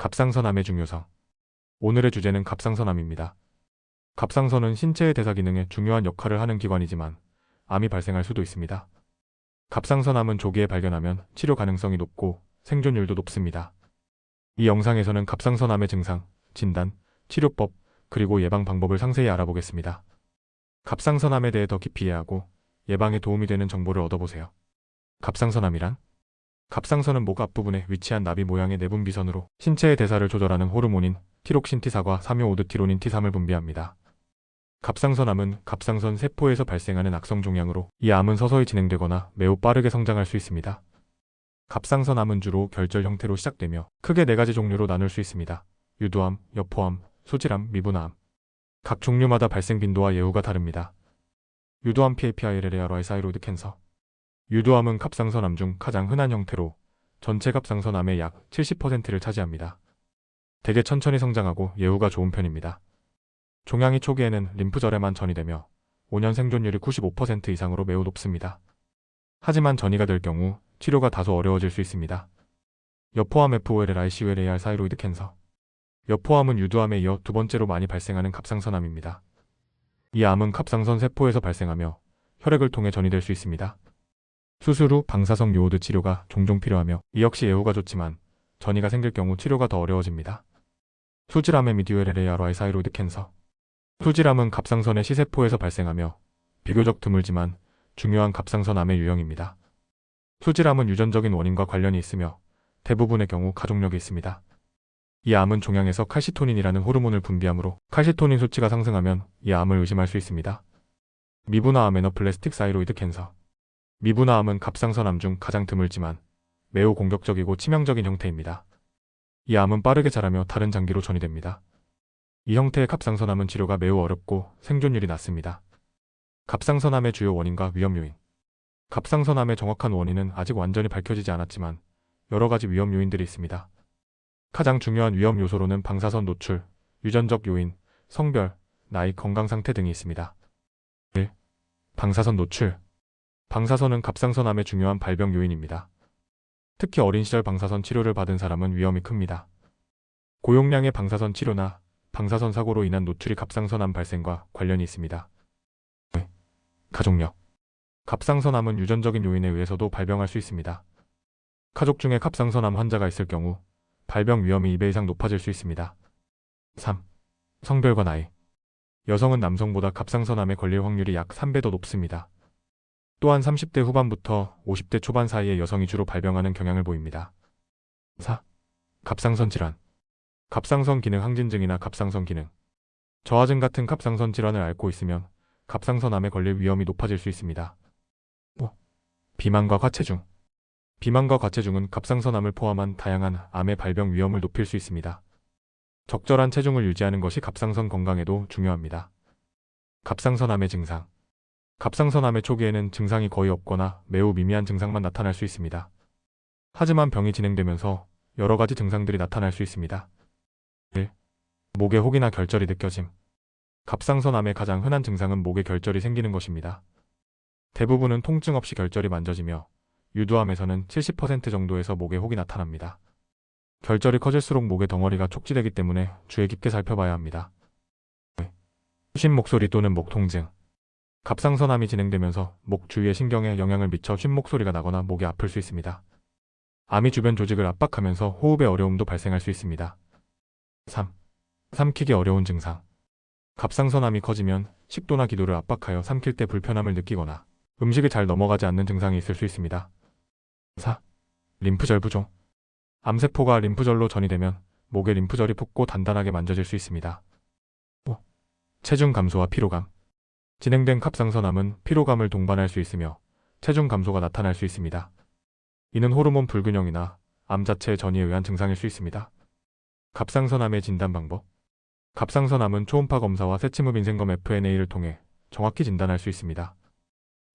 갑상선암의 중요성. 오늘의 주제는 갑상선암입니다. 갑상선은 신체의 대사 기능에 중요한 역할을 하는 기관이지만 암이 발생할 수도 있습니다. 갑상선암은 조기에 발견하면 치료 가능성이 높고 생존율도 높습니다. 이 영상에서는 갑상선암의 증상, 진단, 치료법, 그리고 예방 방법을 상세히 알아보겠습니다. 갑상선암에 대해 더 깊이 이해하고 예방에 도움이 되는 정보를 얻어보세요. 갑상선암이란? 갑상선은 목 앞부분에 위치한 나비 모양의 내분 비선으로 신체의 대사를 조절하는 호르몬인 티록신 T사과 3-5-오드티로닌 T3을 분비합니다. 갑상선암은 갑상선 세포에서 발생하는 악성 종양으로 이 암은 서서히 진행되거나 매우 빠르게 성장할 수 있습니다. 갑상선암은 주로 결절 형태로 시작되며 크게 4가지 종류로 나눌 수 있습니다. 유두암, 여포암, 소질암, 미분화암. 각 종류마다 발생 빈도와 예후가 다릅니다. 유두암 PAPILLARY 사이로이드 캔서. 유두암은 갑상선암 중 가장 흔한 형태로 전체 갑상선암의 약 70%를 차지합니다. 대개 천천히 성장하고 예후가 좋은 편입니다. 종양이 초기에는 림프절에만 전이되며 5년 생존율이 95% 이상으로 매우 높습니다. 하지만 전이가 될 경우 치료가 다소 어려워질 수 있습니다. 여포암 FOLLICULAR 사이로이드 캔서. 여포암은 유두암에 이어 두 번째로 많이 발생하는 갑상선암입니다. 이 암은 갑상선 세포에서 발생하며 혈액을 통해 전이될 수 있습니다. 수술 후 방사성 요오드 치료가 종종 필요하며 이 역시 예후가 좋지만 전이가 생길 경우 치료가 더 어려워집니다. 수질암의 MDULLARY 사이로이드 캔서. 수질암은 갑상선의 시세포에서 발생하며 비교적 드물지만 중요한 갑상선암의 유형입니다. 수질암은 유전적인 원인과 관련이 있으며 대부분의 경우 가족력이 있습니다. 이 암은 종양에서 칼시토닌이라는 호르몬을 분비하므로 칼시토닌 수치가 상승하면 이 암을 의심할 수 있습니다. 미분화암 애너플래스틱 사이로이드 캔서. 미분화암은 갑상선암 중 가장 드물지만 매우 공격적이고 치명적인 형태입니다. 이 암은 빠르게 자라며 다른 장기로 전이됩니다. 이 형태의 갑상선암은 치료가 매우 어렵고 생존율이 낮습니다. 갑상선암의 주요 원인과 위험 요인. 갑상선암의 정확한 원인은 아직 완전히 밝혀지지 않았지만 여러 가지 위험 요인들이 있습니다. 가장 중요한 위험 요소로는 방사선 노출, 유전적 요인, 성별, 나이, 건강 상태 등이 있습니다. 1. 방사선 노출. 방사선은 갑상선암의 중요한 발병 요인입니다. 특히 어린 시절 방사선 치료를 받은 사람은 위험이 큽니다. 고용량의 방사선 치료나 방사선 사고로 인한 노출이 갑상선암 발생과 관련이 있습니다. 2. 가족력. 갑상선암은 유전적인 요인에 의해서도 발병할 수 있습니다. 가족 중에 갑상선암 환자가 있을 경우 발병 위험이 2배 이상 높아질 수 있습니다. 3. 성별과 나이. 여성은 남성보다 갑상선암에 걸릴 확률이 약 3배 더 높습니다. 또한 30대 후반부터 50대 초반 사이의 여성이 주로 발병하는 경향을 보입니다. 4. 갑상선 질환. 갑상선 기능 항진증이나 갑상선 기능 저하증 같은 갑상선 질환을 앓고 있으면 갑상선암에 걸릴 위험이 높아질 수 있습니다. 5. 비만과 과체중. 비만과 과체중은 갑상선암을 포함한 다양한 암의 발병 위험을 높일 수 있습니다. 적절한 체중을 유지하는 것이 갑상선 건강에도 중요합니다. 갑상선암의 증상. 갑상선암의 초기에는 증상이 거의 없거나 매우 미미한 증상만 나타날 수 있습니다. 하지만 병이 진행되면서 여러 가지 증상들이 나타날 수 있습니다. 1. 목에 혹이나 결절이 느껴짐. 갑상선암의 가장 흔한 증상은 목에 결절이 생기는 것입니다. 대부분은 통증 없이 결절이 만져지며 유두암에서는 70% 정도에서 목에 혹이 나타납니다. 결절이 커질수록 목의 덩어리가 촉지되기 때문에 주의 깊게 살펴봐야 합니다. 2. 쉰 목소리 또는 목 통증. 갑상선암이 진행되면서 목 주위의 신경에 영향을 미쳐 쉰 목소리가 나거나 목이 아플 수 있습니다. 암이 주변 조직을 압박하면서 호흡에 어려움도 발생할 수 있습니다. 3. 삼키기 어려운 증상. 갑상선암이 커지면 식도나 기도를 압박하여 삼킬 때 불편함을 느끼거나 음식이 잘 넘어가지 않는 증상이 있을 수 있습니다. 4. 림프절 부종. 암세포가 림프절로 전이되면 목에 림프절이 붓고 단단하게 만져질 수 있습니다. 5. 체중 감소와 피로감. 진행된 갑상선암은 피로감을 동반할 수 있으며 체중 감소가 나타날 수 있습니다. 이는 호르몬 불균형이나 암 자체의 전이에 의한 증상일 수 있습니다. 갑상선암의 진단 방법. 갑상선암은 초음파 검사와 세침흡 인생검 FNA를 통해 정확히 진단할 수 있습니다.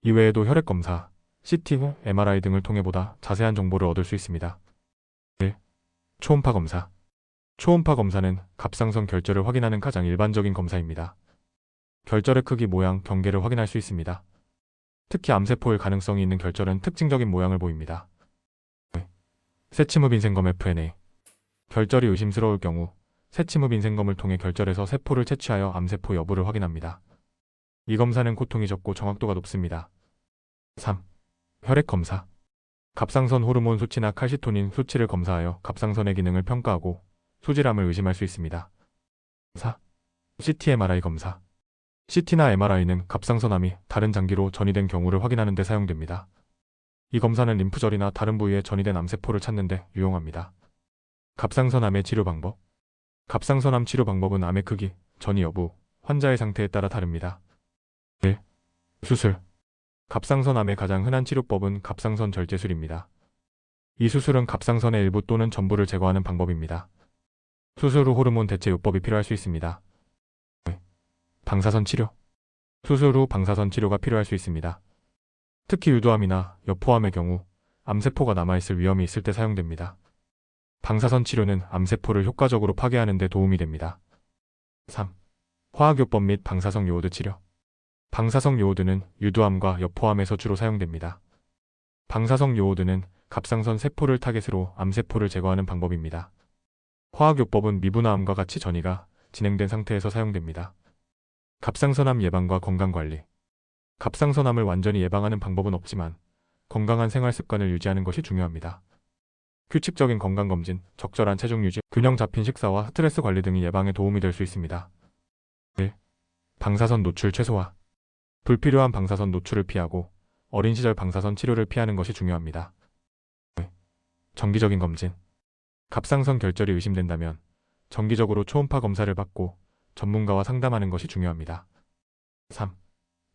이외에도 혈액 검사, CT, MRI 등을 통해 보다 자세한 정보를 얻을 수 있습니다. 1. 초음파 검사. 초음파 검사는 갑상선 결절을 확인하는 가장 일반적인 검사입니다. 결절의 크기, 모양, 경계를 확인할 수 있습니다. 특히 암세포일 가능성이 있는 결절은 특징적인 모양을 보입니다. 세침흡 인생검 FNA. 결절이 의심스러울 경우 새침 후 빈생검을 통해 결절에서 세포를 채취하여 암세포 여부를 확인합니다. 이 검사는 고통이 적고 정확도가 높습니다. 3. 혈액 검사. 갑상선 호르몬 수치나 칼시토닌 수치를 검사하여 갑상선의 기능을 평가하고 수질암을 의심할 수 있습니다. 4. CT MRI 검사. CT나 MRI는 갑상선암이 다른 장기로 전이된 경우를 확인하는 데 사용됩니다. 이 검사는 림프절이나 다른 부위에 전이된 암세포를 찾는 데 유용합니다. 갑상선암의 치료 방법. 갑상선암 치료 방법은 암의 크기, 전이 여부, 환자의 상태에 따라 다릅니다. 1. 수술. 갑상선암의 가장 흔한 치료법은 갑상선 절제술입니다. 이 수술은 갑상선의 일부 또는 전부를 제거하는 방법입니다. 수술 후 호르몬 대체 요법이 필요할 수 있습니다. 2. 방사선 치료. 수술 후 방사선 치료가 필요할 수 있습니다. 특히 유도암이나 여포암의 경우 암세포가 남아있을 위험이 있을 때 사용됩니다. 방사선 치료는 암세포를 효과적으로 파괴하는 데 도움이 됩니다. 3. 화학요법 및 방사성 요오드 치료. 방사성 요오드는 유두암과 여포암에서 주로 사용됩니다. 방사성 요오드는 갑상선 세포를 타겟으로 암세포를 제거하는 방법입니다. 화학요법은 미분화암과 같이 전이가 진행된 상태에서 사용됩니다. 갑상선암 예방과 건강관리. 갑상선암을 완전히 예방하는 방법은 없지만 건강한 생활 습관을 유지하는 것이 중요합니다. 규칙적인 건강검진, 적절한 체중 유지, 균형 잡힌 식사와 스트레스 관리 등이 예방에 도움이 될 수 있습니다. 1. 방사선 노출 최소화. 불필요한 방사선 노출을 피하고 어린 시절 방사선 치료를 피하는 것이 중요합니다. 2. 정기적인 검진. 갑상선 결절이 의심된다면 정기적으로 초음파 검사를 받고 전문가와 상담하는 것이 중요합니다. 3.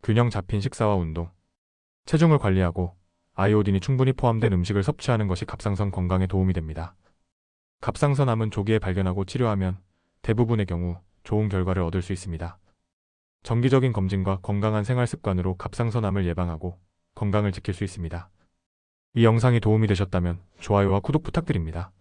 균형 잡힌 식사와 운동. 체중을 관리하고 아이오딘이 충분히 포함된 음식을 섭취하는 것이 갑상선 건강에 도움이 됩니다. 갑상선암은 조기에 발견하고 치료하면 대부분의 경우 좋은 결과를 얻을 수 있습니다. 정기적인 검진과 건강한 생활 습관으로 갑상선암을 예방하고 건강을 지킬 수 있습니다. 이 영상이 도움이 되셨다면 좋아요와 구독 부탁드립니다.